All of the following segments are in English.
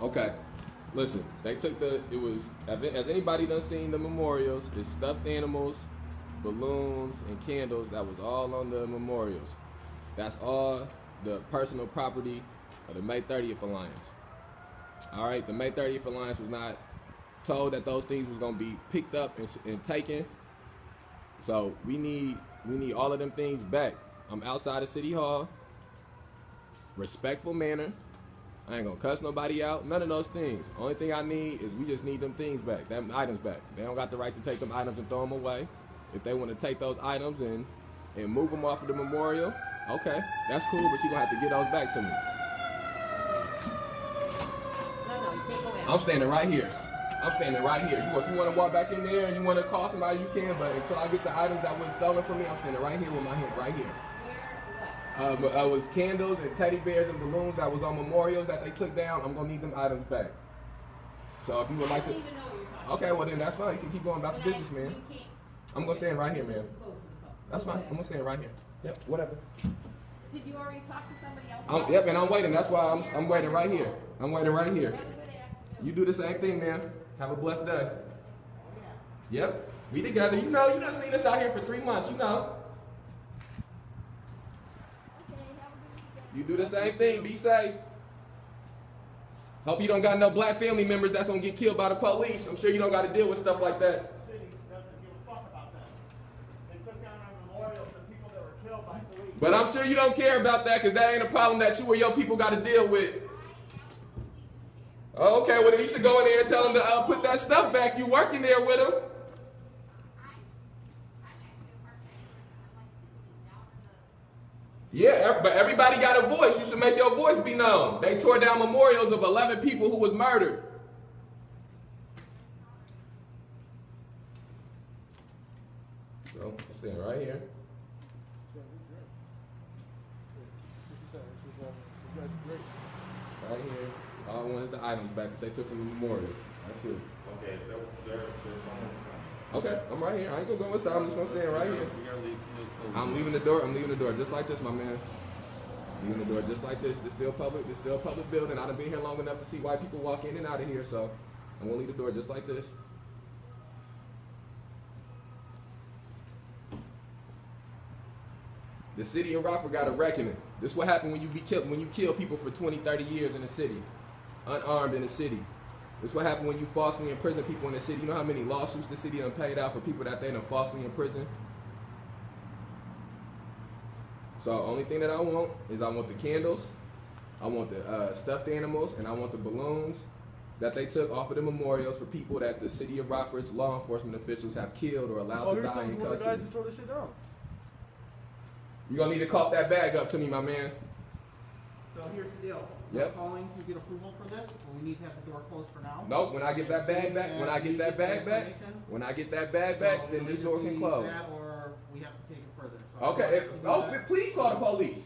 Okay. Listen, they took has anybody done seen the memorials? It's stuffed animals, balloons, and candles that was all on the memorials. That's all the personal property of the May 30th Alliance. All right, the May 30th Alliance was not told that those things was gonna be picked up and taken. So we need all of them things back. I'm outside of City Hall, respectful manner. I ain't gonna cuss nobody out. None of those things. Only thing I need is we just need them things back, them items back. They don't got the right to take them items and throw them away. If they want to take those items and move them off of the memorial, okay, that's cool. But you gonna have to get those back to me. No, you can't go in. I'm standing right here. I'm standing right here. If you want to walk back in there and you want to call somebody, you can. But until I get the items that was stolen from me, I'm standing right here with my hand right here. It was candles and teddy bears and balloons that was on memorials that they took down. I'm gonna need them items back. So if you would like to, even know what you're talking okay, well then that's fine. You can keep going about your business, man. You can't. I'm gonna stand right here, man. That's fine. I'm gonna stand right here. Yep, whatever. Did you already talk to somebody else? Yep, and I'm waiting. That's why I'm waiting right here. I'm waiting right here. Have a good afternoon. You do the same thing, man. Have a blessed day. Yep, we together. You done seen us out here for 3 months. You know. You do the same thing. Be safe. Hope you don't got no black family members that's gonna get killed by the police. I'm sure you don't got to deal with stuff like that. City doesn't give a fuck about that. They took down our memorials to people that were killed by police. But I'm sure you don't care about that because that ain't a problem that you or your people got to deal with. Okay, well then you should go in there and tell them to put that stuff back. You working there with them. Yeah, but everybody got a voice. You should make your voice be known. They tore down memorials of 11 people who was murdered. So, I'm staying right here. Right here. All I want is the items back that they took from the memorials. That's it. Okay, there's someone's coming. Okay, I'm right here. I ain't gonna go inside. I'm just gonna stand right here. We gotta leave close. I'm leaving the door. I'm leaving the door just like this, my man. Leaving the door just like this. This still public. This still a public building. I done been here long enough to see white people walk in and out of here, so I'm gonna leave the door just like this. The city of Rockford got a reckoning. This is what happened when you kill people for 20, 30 years in the city, unarmed in the city. This is what happened when you falsely imprison people in the city. You know how many lawsuits the city done paid out for people that they done falsely imprisoned? So only thing that I want is I want the candles, I want the stuffed animals, and I want the balloons that they took off of the memorials for people that the city of Rockford's law enforcement officials have killed or allowed to die in The guys custody. who tore this shit down. You're gonna need to cough that bag up to me, my man. So here's the deal. Yep. We're calling to get approval for this, but we need to have the door closed for now. Nope, when I get that bag back, when I get that bag back, then this door can close. That or we have to take it further. So Okay, I'll do that. please call the police.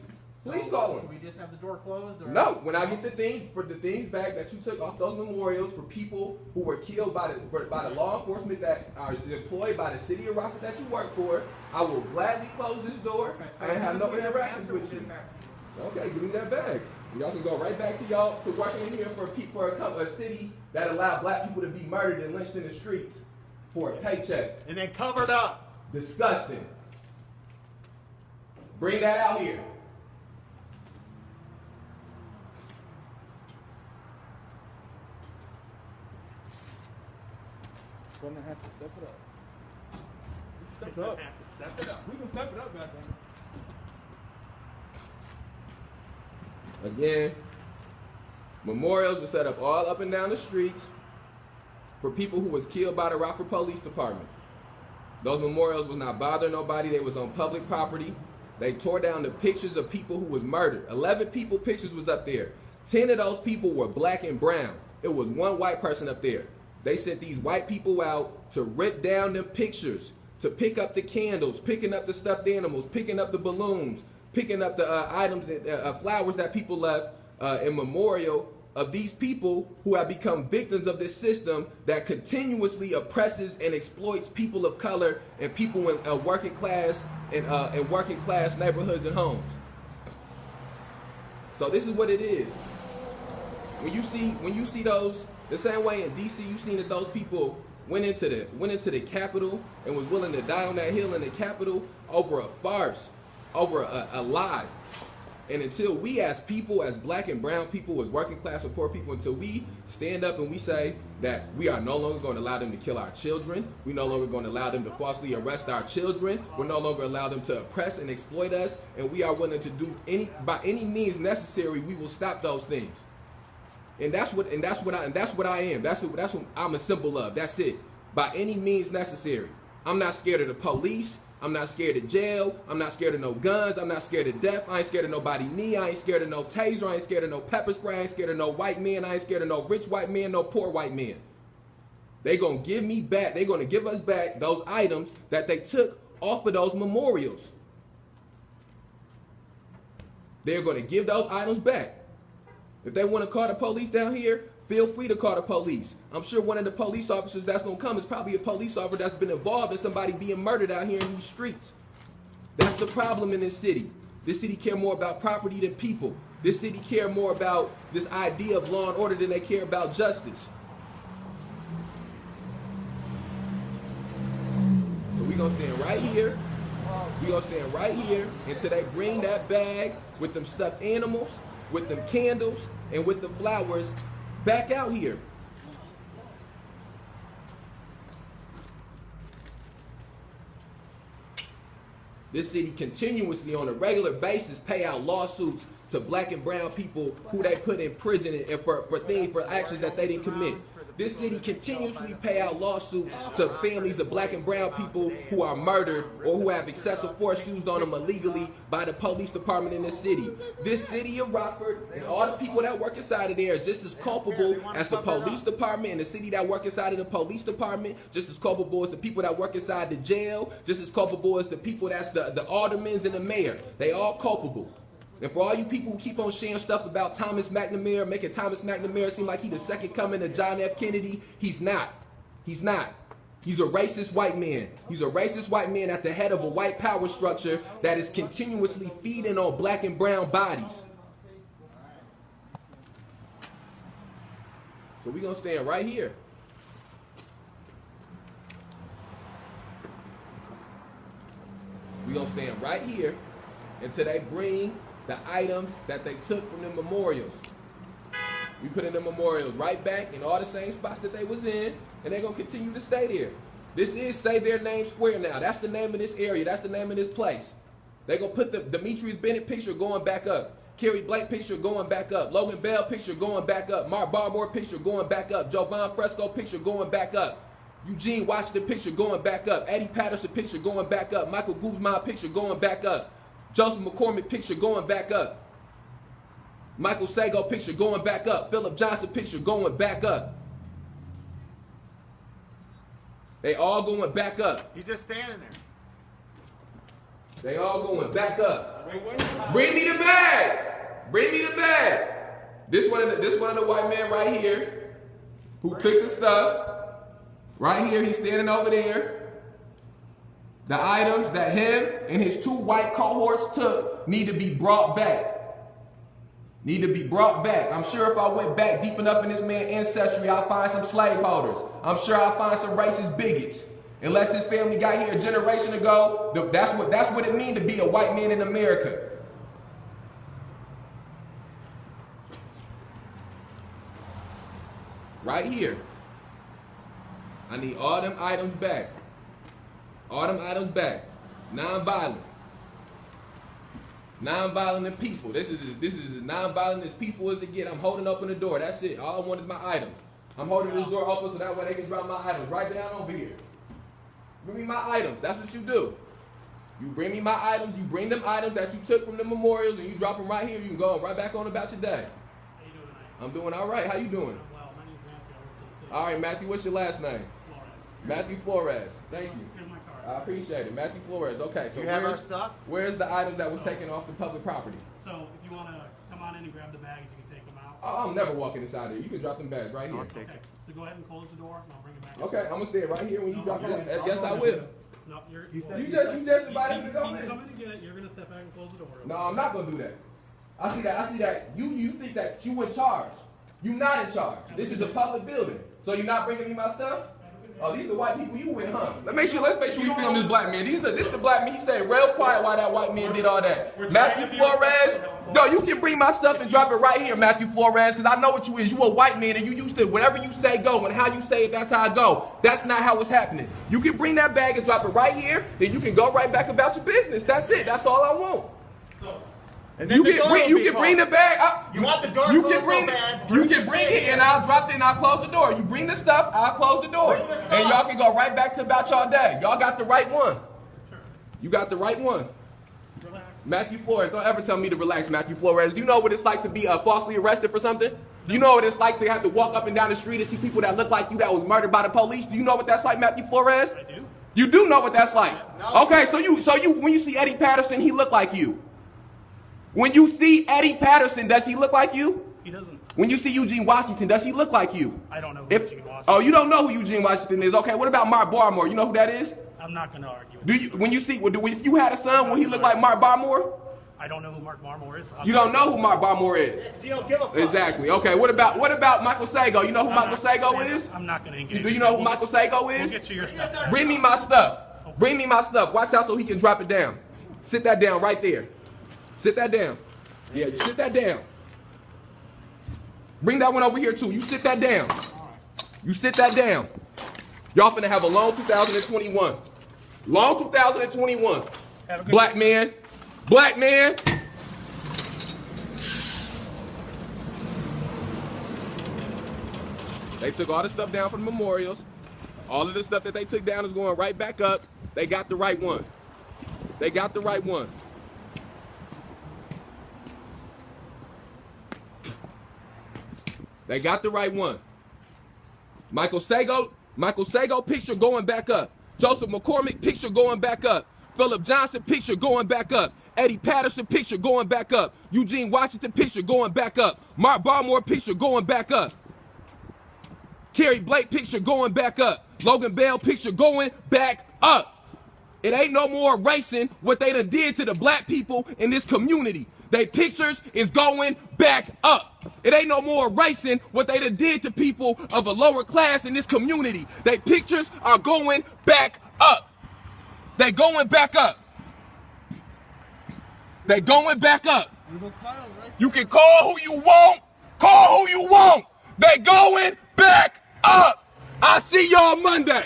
Please So, call Can them. we just have the door closed? Or? No, when I get the things back that you took off those memorials for people who were killed by the law enforcement that are employed by the city of Rockford that you work for, I will gladly close this door Okay, so and as have soon no as we have an interactions answer, with we'll you. get it back to you. Okay, give me that bag. Y'all can go right back to y'all to working in here for a city that allowed black people to be murdered and lynched in the streets for a paycheck. And then covered up. Disgusting. Bring that out here. Gonna have to step it up. Step it up. Have to step it up. We can step it up, goddamn. Again, memorials were set up all up and down the streets for people who was killed by the Rockford Police Department. Those memorials was not bothering nobody. They was on public property. They tore down the pictures of people who was murdered. 11 people pictures was up there. 10 of those people were black and brown. It was one white person up there. They sent these white people out to rip down them pictures, to pick up the candles, picking up the stuffed animals, picking up the balloons, picking up the items, flowers that people left in memorial of these people who have become victims of this system that continuously oppresses and exploits people of color and people in working class and working class neighborhoods and homes. So this is what it is. when you see those, the same way in DC, you seen that those people went into the Capitol and was willing to die on that hill in the Capitol over a farce, over a lie. And until we as people, as black and brown people, as working class and poor people, until we stand up and we say that we are no longer going to allow them to kill our children, we no longer going to allow them to falsely arrest our children, we're no longer allow them to oppress and exploit us, and we are willing to do by any means necessary, we will stop those things. And that's what I am. That's what I'm a symbol of. That's it. By any means necessary. I'm not scared of the police. I'm not scared of jail. I'm not scared of no guns. I'm not scared of death. I ain't scared of nobody knee. I ain't scared of no taser. I ain't scared of no pepper spray. I ain't scared of no white men. I ain't scared of no rich white men, no poor white men. They gonna give me back. They gonna give us back those items that they took off of those memorials. They're gonna give those items back. If they want to call the police down here, feel free to call the police. I'm sure one of the police officers that's going to come is probably a police officer that's been involved in somebody being murdered out here in these streets. That's the problem in this city. This city care more about property than people. This city care more about this idea of law and order than they care about justice. So we're going to stand right here. We're going to stand right here until they bring that bag with them stuffed animals, with them candles, and with the flowers back out here. This city continuously on a regular basis pay out lawsuits to black and brown people who they put in prison and for actions that they didn't commit. This city continuously pay out lawsuits to families of black and brown people who are murdered or who have excessive force used on them illegally by the police department in this city. This city of Rockford and all the people that work inside of there is just as culpable as the police department, and the city that work inside of the police department just as culpable as the people that work inside the jail, just as culpable as the people that's the aldermen and the mayor. They all culpable. And for all you people who keep on sharing stuff about Thomas McNamara, making Thomas McNamara seem like he's the second coming of John F. Kennedy, he's not. He's not. He's a racist white man. He's a racist white man at the head of a white power structure that is continuously feeding on black and brown bodies. So we're going to stand right here. We're going to stand right here until they bring the items that they took from the memorials. We put in the memorials right back in all the same spots that they was in, and they're going to continue to stay there. This is Say Their Name Square now. That's the name of this area. That's the name of this place. They're going to put the Demetrius Bennett picture going back up. Kerry Blake picture going back up. Logan Bell picture going back up. Mark Barmore picture going back up. Jovan Fresco picture going back up. Eugene Washington picture going back up. Eddie Patterson picture going back up. Michael Guzman picture going back up. Joseph McCormick picture going back up. Michael Sago picture going back up. Philip Johnson picture going back up. They all going back up. He's just standing there. They all going back up. Bring me the bag. Bring me the bag. This one of the white men right here who took the stuff. Right here, he's standing over there. The items that him and his two white cohorts took need to be brought back. Need to be brought back. I'm sure if I went back deep enough in this man's ancestry, I'll find some slaveholders. I'm sure I'll find some racist bigots. Unless his family got here a generation ago, that's what it means to be a white man in America. Right here. I need all them items back. All them items back. Non-violent. Non-violent and peaceful. This is as non-violent as peaceful as it get. I'm holding open the door. That's it. All I want is my items. I'm holding this door open so that way they can drop my items right down over here. Bring me my items. That's what you do. You bring me my items. You bring them items that you took from the memorials and you drop them right here. You can go right back on about your day. How you doing tonight? I'm doing all right. How you doing? Well, my name's Matthew. I work for the city. All right, Matthew. What's your last name? Flores. Matthew Flores. Thank you. Here's my card. I appreciate it. Matthew Flores. Okay, so You have our stuff? where's the item that was taken off the public property? So if you want to come on in and grab the bags, you can take them out. Oh, I'm never walking inside there. You can drop them bags right here. Okay. Okay. So go ahead and close the door, and I'll bring it back. Okay, I'm gonna stay right here when you No, drop okay. it. Yes, I will. No, you're. You just invited me to go You in. come in and get it. You're gonna step back and close the door. No, I'm not gonna do that. I see that. You think that you in charge. You not in charge. This is a public building. So you're not bringing me my stuff? Oh, these are the white people you with, huh? Let's make sure we film this black man. This the black man. He stayed real quiet while that white man did all that. Matthew Flores. No, you can bring my stuff and drop it right here, Matthew Flores, because I know what you is. You a white man and you used to whatever you say go, and how you say it, that's how I go. That's not how it's happening. You can bring that bag and drop it right here, then you can go right back about your business. That's it. That's all I want. And then You the can door bring, will you be can closed. bring the bag up. You want the door You closed can bring so bad, you bring can the bring shit it and in. I'll drop it and I'll close the door. You bring the stuff, I'll close the door. Bring the stuff. And y'all can go right back to about y'all day. Y'all got the right one. You got the right one. Relax. Matthew Flores, don't ever tell me to relax, Matthew Flores. Do you know what it's like to be falsely arrested for something? Do you know what it's like to have to walk up and down the street and see people that look like you that was murdered by the police? Do you know what that's like, Matthew Flores? I do. You do know what that's like. No. Okay, so you when you see Eddie Patterson, he look like you. When you see Eddie Patterson, does he look like you? He doesn't. When you see Eugene Washington, does he look like you? I don't know who If, Eugene Washington oh, you don't know who Eugene Washington is. Okay, what about Mark Barmore? You know who that is? I'm not going to argue with Do you? When you see, if you had a son, will he look like Mark Barmore? I don't know who Mark Marmore is. You don't know who Mark Barmore is. You don't give a fuck. Exactly. Okay. What about Michael Sago? You know who Michael Sago is? I'm not going to engage. Do you know who Michael Sago We'll is? get to your stuff. Bring me my stuff. Bring me my stuff. Watch out so he can drop it down. Sit that down right there. Sit that down. Yeah, sit that down. Bring that one over here too. You sit that down. You sit that down. Y'all finna have a long 2021. Long 2021. Have a good Black man. Black man. They took all the stuff down from the memorials. All of the stuff that they took down is going right back up. They got the right one. They got the right one. They got the right one. Michael Sago picture going back up. Joseph McCormick picture going back up. Philip Johnson picture going back up. Eddie Patterson picture going back up. Eugene Washington picture going back up. Mark Barmore picture going back up. Kerry Blake picture going back up. Logan Bell picture going back up. It ain't no more erasing what they done did to the black people in this community. They pictures is going back up. It ain't no more erasing what they done did to people of a lower class in this community. They pictures are going back up. They going back up. They going back up. You can call who you want. Call who you want. They going back up. I see y'all Monday.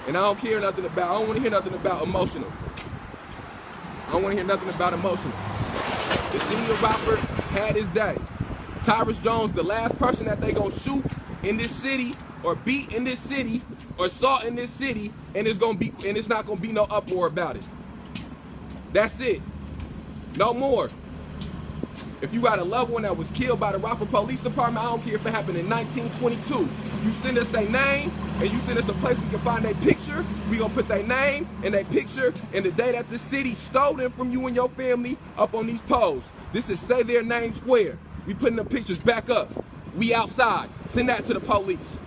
And I don't care nothing about, I don't want to hear nothing about emotional. I don't want to hear nothing about emotional. The city of Rockford had his day. Tyrus Jones, the last person that they gonna shoot in this city or beat in this city or assault in this city, and it's not gonna be no uproar about it. That's it. No more. If you got a loved one that was killed by the Rockford Police Department, I don't care if it happened in 1922. You send us their name, and you send us a place we can find their picture. We gonna put their name and their picture and the day that the city stole them from you and your family up on these poles. This is Say Their Name Square. We putting the pictures back up. We outside. Send that to the police.